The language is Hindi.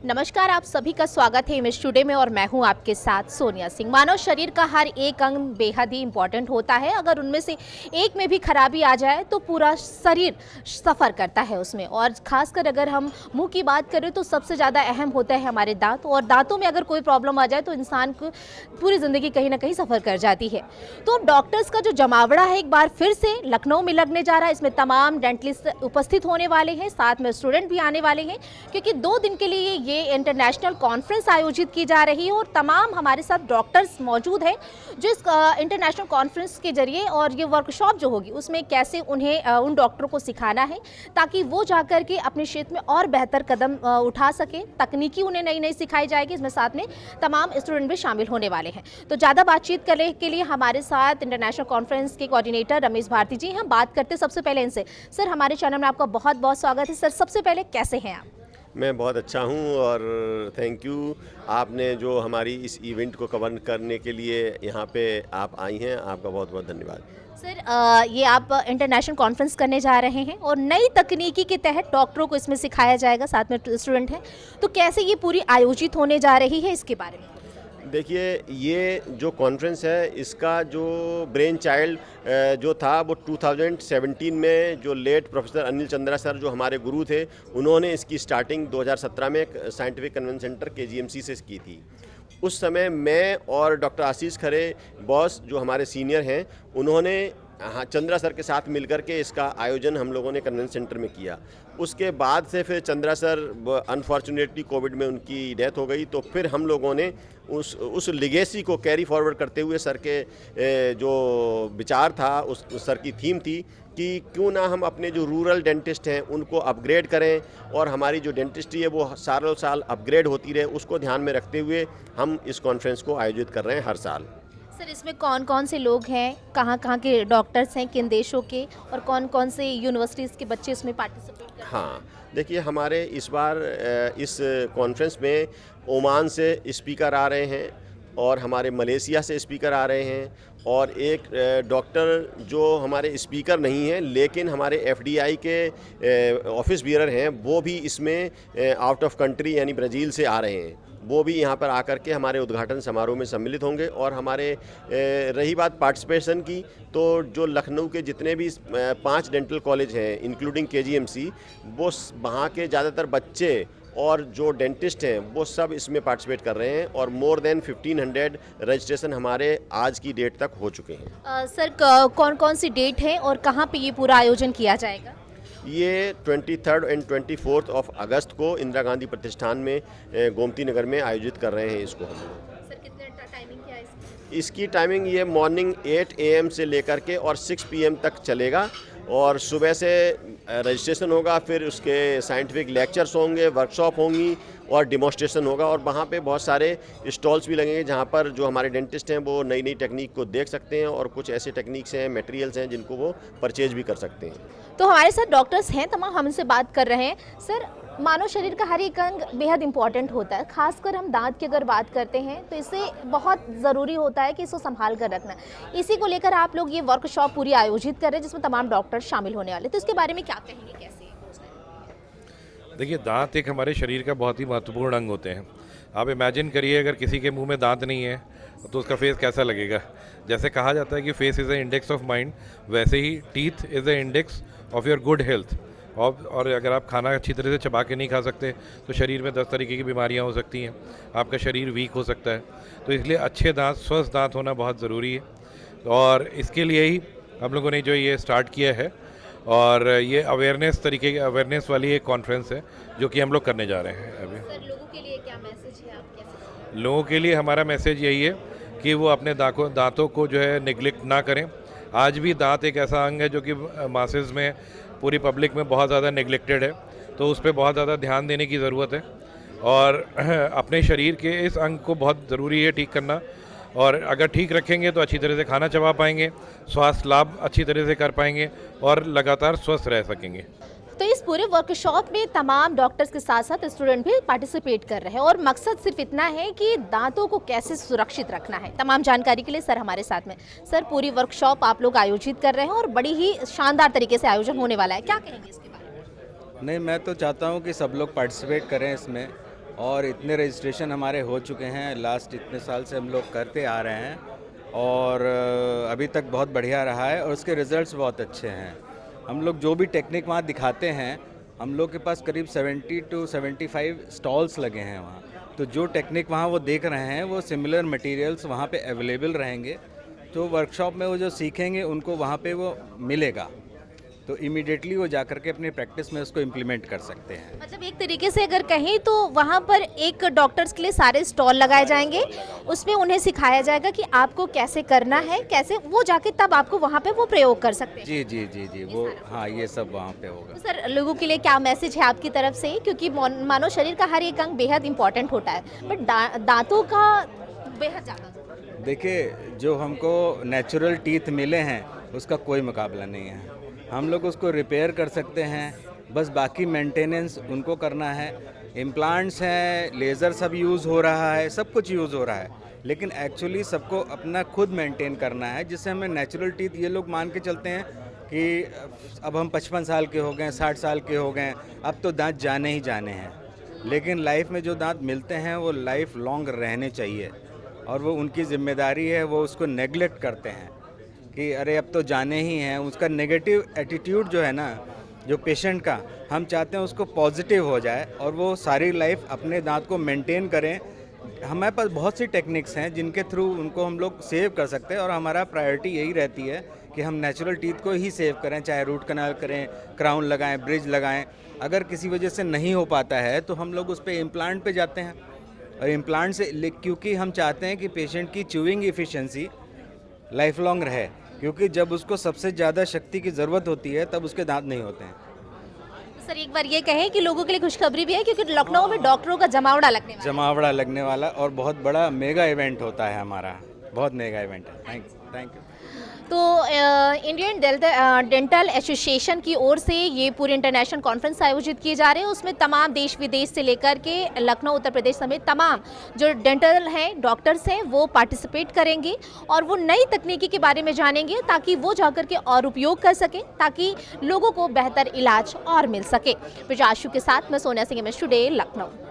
नमस्कार, आप सभी का स्वागत है इमेज टुडे में और मैं हूं आपके साथ सोनिया सिंह। मानव शरीर का हर एक अंग बेहद ही इम्पॉर्टेंट होता है। अगर उनमें से एक में भी खराबी आ जाए तो पूरा शरीर सफ़र करता है उसमें। और ख़ासकर अगर हम मुंह की बात करें तो सबसे ज़्यादा अहम होता है हमारे दांत, और दांतों में अगर कोई प्रॉब्लम आ जाए तो इंसान को पूरी ज़िंदगी कहीं ना कहीं सफ़र कर जाती है। तो डॉक्टर्स का जो जमावड़ा है एक बार फिर से लखनऊ में लगने जा रहा है। इसमें तमाम डेंटलिस्ट उपस्थित होने वाले हैं, साथ में स्टूडेंट भी आने वाले हैं, क्योंकि 2 दिन के लिए ये इंटरनेशनल कॉन्फ्रेंस आयोजित की जा रही है। और तमाम हमारे साथ डॉक्टर्स मौजूद हैं जो इस इंटरनेशनल कॉन्फ्रेंस के जरिए और ये वर्कशॉप जो होगी उसमें कैसे उन्हें उन डॉक्टरों को सिखाना है ताकि वो जाकर के अपने क्षेत्र में और बेहतर कदम उठा सके। तकनीकी उन्हें नई नई सिखाई जाएगी, इसमें साथ में तमाम स्टूडेंट भी शामिल होने वाले हैं। तो ज़्यादा बातचीत करने के लिए हमारे साथ इंटरनेशनल कॉन्फ्रेंस के कोऑर्डिनेटर रमेश भारती जी, हम बात करते सबसे पहले इनसे। सर, हमारे चैनल में आपका बहुत बहुत स्वागत है। सर, सबसे पहले कैसे हैं आप? मैं बहुत अच्छा हूं और थैंक यू, आपने जो हमारी इस इवेंट को कवर करने के लिए यहाँ पे आप आई हैं, आपका बहुत बहुत धन्यवाद। सर, ये आप इंटरनेशनल कॉन्फ्रेंस करने जा रहे हैं और नई तकनीकी के तहत डॉक्टरों को इसमें सिखाया जाएगा, साथ में स्टूडेंट हैं, तो कैसे ये पूरी आयोजित होने जा रही है इसके बारे में? देखिए, ये जो कॉन्फ्रेंस है इसका जो ब्रेन चाइल्ड जो था वो 2017 में जो late professor Anil Chandra sir जो हमारे गुरु थे, उन्होंने इसकी स्टार्टिंग 2017 में साइंटिफिक कन्वेंशन सेंटर KGMC से की थी। उस समय मैं और डॉक्टर आशीष खरे बॉस जो हमारे सीनियर हैं, उन्होंने चंद्रा सर के साथ मिलकर के इसका आयोजन हम लोगों ने कन्वेंशन सेंटर में किया। उसके बाद से फिर चंद्रा सर अनफॉर्चुनेटली कोविड में उनकी डेथ हो गई, तो फिर हम लोगों ने उस लिगेसी को कैरी फॉरवर्ड करते हुए सर के जो विचार था, उस सर की थीम थी कि क्यों ना हम अपने जो रूरल डेंटिस्ट हैं उनको अपग्रेड करें, और हमारी जो डेंटिस्ट्री है वो सालों साल अपग्रेड होती रहे, उसको ध्यान में रखते हुए हम इस कॉन्फ्रेंस को आयोजित कर रहे हैं हर साल। सर, इसमें कौन कौन से लोग हैं, कहाँ कहाँ के डॉक्टर्स हैं, किन देशों के, और कौन कौन से यूनिवर्सिटीज़ के बच्चे इसमें पार्टिसिपेट कर रहे हैं? हाँ, देखिए, हमारे इस बार इस कॉन्फ्रेंस में ओमान से स्पीकर आ रहे हैं और हमारे मलेशिया से स्पीकर आ रहे हैं, और एक डॉक्टर जो हमारे स्पीकर नहीं हैं लेकिन हमारे FDI के ऑफिस बियरर हैं, वो भी इसमें आउट ऑफ कंट्री यानी ब्राज़ील से आ रहे हैं। वो भी यहाँ पर आकर के हमारे उद्घाटन समारोह में सम्मिलित होंगे। और हमारे रही बात पार्टिसिपेशन की, तो जो लखनऊ के जितने भी 5 डेंटल कॉलेज हैं इंक्लूडिंग KGMC, वो वहाँ के ज़्यादातर बच्चे और जो डेंटिस्ट हैं वो सब इसमें पार्टिसिपेट कर रहे हैं, और मोर देन 1500 रजिस्ट्रेशन हमारे आज की डेट तक हो चुके हैं। सर, कौन कौन सी डेट है और कहाँ पे ये पूरा आयोजन किया जाएगा? ये 23 एंड 24 ऑफ अगस्त को इंदिरा गांधी प्रतिष्ठान में गोमती नगर में आयोजित कर रहे हैं इसको हम लोग। सर, कितने टाइमिंग क्या है इसकी? इसकी टाइमिंग ये मॉर्निंग 8 AM से लेकर के और 6 PM तक चलेगा, और सुबह से रजिस्ट्रेशन होगा, फिर उसके साइंटिफिक लेक्चर्स होंगे, वर्कशॉप होंगी और डिमॉन्स्ट्रेशन होगा। और वहाँ पे बहुत सारे स्टॉल्स भी लगेंगे जहाँ पर जो हमारे डेंटिस्ट हैं वो नई नई टेक्निक को देख सकते हैं, और कुछ ऐसे टेक्निक्स हैं, मटेरियल्स हैं जिनको वो परचेज भी कर सकते हैं। तो हमारे साथ डॉक्टर्स हैं तमाम, हम इनसे बात कर रहे हैं। सर, मानव शरीर का हर एक अंग बेहद इंपॉर्टेंट होता है, खासकर हम दांत की अगर बात करते हैं तो इससे बहुत ज़रूरी होता है कि इसको संभाल कर रखना। इसी को लेकर आप लोग ये वर्कशॉप पूरी आयोजित कर रहे हैं जिसमें तमाम डॉक्टर शामिल होने वाले, तो इसके बारे में क्या कहेंगे, कैसे? देखिए, दांत एक हमारे शरीर का बहुत ही महत्वपूर्ण अंग होते हैं। आप इमेजिन करिए, अगर किसी के मुंह में दांत नहीं है तो उसका फेस कैसा लगेगा। जैसे कहा जाता है कि face is a index of mind, वैसे ही teeth is a index of your good health. और अगर आप खाना अच्छी तरह से चबा के नहीं खा सकते तो शरीर में 10 तरीके की बीमारियां हो सकती हैं, आपका शरीर वीक हो सकता है। तो इसलिए अच्छे दांत, स्वस्थ दांत होना बहुत ज़रूरी है, और इसके लिए ही हम लोगों ने जो ये स्टार्ट किया है, और ये अवेयरनेस वाली एक कॉन्फ्रेंस है जो कि हम लोग करने जा रहे हैं अभी। सर, लोगों के लिए क्या मैसेज है, आप कैसे? लोगों के लिए हमारा मैसेज यही है कि वो अपने दांतों को जो है निगलेक्ट ना करें। आज भी दांत एक ऐसा अंग है जो कि मासेस में, पूरी पब्लिक में बहुत ज़्यादा नेगलेक्टेड है, तो उस पर बहुत ज़्यादा ध्यान देने की ज़रूरत है। और अपने शरीर के इस अंग को बहुत ज़रूरी है ठीक करना, और अगर ठीक रखेंगे तो अच्छी तरह से खाना चबा पाएंगे, स्वास्थ्य लाभ अच्छी तरह से कर पाएंगे और लगातार स्वस्थ रह सकेंगे। तो इस पूरे वर्कशॉप में तमाम डॉक्टर्स के साथ साथ स्टूडेंट भी पार्टिसिपेट कर रहे हैं, और मकसद सिर्फ इतना है कि दांतों को कैसे सुरक्षित रखना है। तमाम जानकारी के लिए सर हमारे साथ में। सर, पूरी वर्कशॉप आप लोग आयोजित कर रहे हैं और बड़ी ही शानदार तरीके से आयोजन होने वाला है, क्या कहेंगे इसके बारे में? नहीं, मैं तो चाहता हूँ कि सब लोग पार्टिसिपेट करें इसमें, और इतने रजिस्ट्रेशन हमारे हो चुके हैं, लास्ट इतने साल से हम लोग करते आ रहे हैं और अभी तक बहुत बढ़िया रहा है और उसके रिज़ल्ट्स बहुत अच्छे हैं। हम लोग जो भी टेक्निक वहाँ दिखाते हैं, हम लोग के पास करीब 70 to 75 स्टॉल्स लगे हैं वहाँ, तो जो टेक्निक वहाँ वो देख रहे हैं वो सिमिलर मटेरियल्स वहाँ पे अवेलेबल रहेंगे, तो वर्कशॉप में वो जो सीखेंगे उनको वहाँ पे वो मिलेगा, तो इमीडिएटली वो जाकर के अपनी प्रैक्टिस में उसको इम्प्लीमेंट कर सकते हैं। मतलब एक तरीके से अगर कहें तो वहाँ पर एक डॉक्टर्स के लिए सारे स्टॉल लगाए जाएंगे, उसमें उन्हें सिखाया जाएगा कि आपको कैसे करना है, कैसे वो जाके तब आपको वहाँ पे वो प्रयोग कर सकते हैं। जी जी जी जी वो हाँ, ये सब वहाँ पे होगा। तो सर लोगों के लिए क्या मैसेज है आपकी तरफ से, क्योंकि मानव शरीर का हर एक अंग बेहद इंपॉर्टेंट होता है, बट दांतों का बेहद ज़्यादा। देखिए, जो हमको नेचुरल टीथ मिले हैं उसका कोई मुकाबला नहीं है, हम लोग उसको रिपेयर कर सकते हैं, बस बाकी मेंटेनेंस उनको करना है। इम्प्लांट्स हैं, लेज़र सब यूज़ हो रहा है, सब कुछ यूज़ हो रहा है, लेकिन एक्चुअली सबको अपना खुद मेंटेन करना है, जिससे हमें नेचुरल टीथ, ये लोग मान के चलते हैं कि अब हम 55 साल के हो गए, 60 साल के हो गए, अब तो दांत जाने ही जाने हैं, लेकिन लाइफ में जो दांत मिलते हैं वो लाइफ लॉन्ग रहने चाहिए और वो उनकी जिम्मेदारी है, वो उसको नेगलेक्ट करते हैं कि अरे अब तो जाने ही हैं। उसका नेगेटिव एटीट्यूड जो है ना, जो पेशेंट का, हम चाहते हैं उसको पॉजिटिव हो जाए और वो सारी लाइफ अपने दांत को मेंटेन करें। हमारे पास बहुत सी टेक्निक्स हैं जिनके थ्रू उनको हम लोग सेव कर सकते हैं और हमारा प्रायोरिटी यही रहती है कि हम नेचुरल टीथ को ही सेव करें, चाहे रूट कनाल करें, क्राउन लगाएं, ब्रिज लगाएं। अगर किसी वजह से नहीं हो पाता है तो हम लोग उस पर इम्प्लांट पे जाते हैं और इम्प्लांट से, क्योंकि हम चाहते हैं कि पेशेंट की च्यूइंग एफिशिएंसी लाइफ लॉन्ग रहे, क्योंकि जब उसको सबसे ज़्यादा शक्ति की ज़रूरत होती है तब उसके दांत नहीं होते हैं। सर एक बार ये कहें कि लोगों के लिए खुशखबरी भी है, क्योंकि लखनऊ में डॉक्टरों का जमावड़ा लगने वाला है। जमावड़ा लगने वाला और बहुत बड़ा मेगा इवेंट होता है हमारा, बहुत मेगा इवेंट है। Thank you. तो इंडियन डेंटल एसोसिएशन की ओर से ये पूरे इंटरनेशनल कॉन्फ्रेंस आयोजित किए जा रहे हैं, उसमें तमाम देश विदेश से लेकर के लखनऊ उत्तर प्रदेश समेत तमाम जो डेंटल हैं, डॉक्टर्स हैं, वो पार्टिसिपेट करेंगे और वो नई तकनीकी के बारे में जानेंगे ताकि वो जाकर के और उपयोग कर सकें, ताकि लोगों को बेहतर इलाज और मिल सके। प्रजाशु के साथ मैं सोनिया सिंह, MS टुडे, लखनऊ।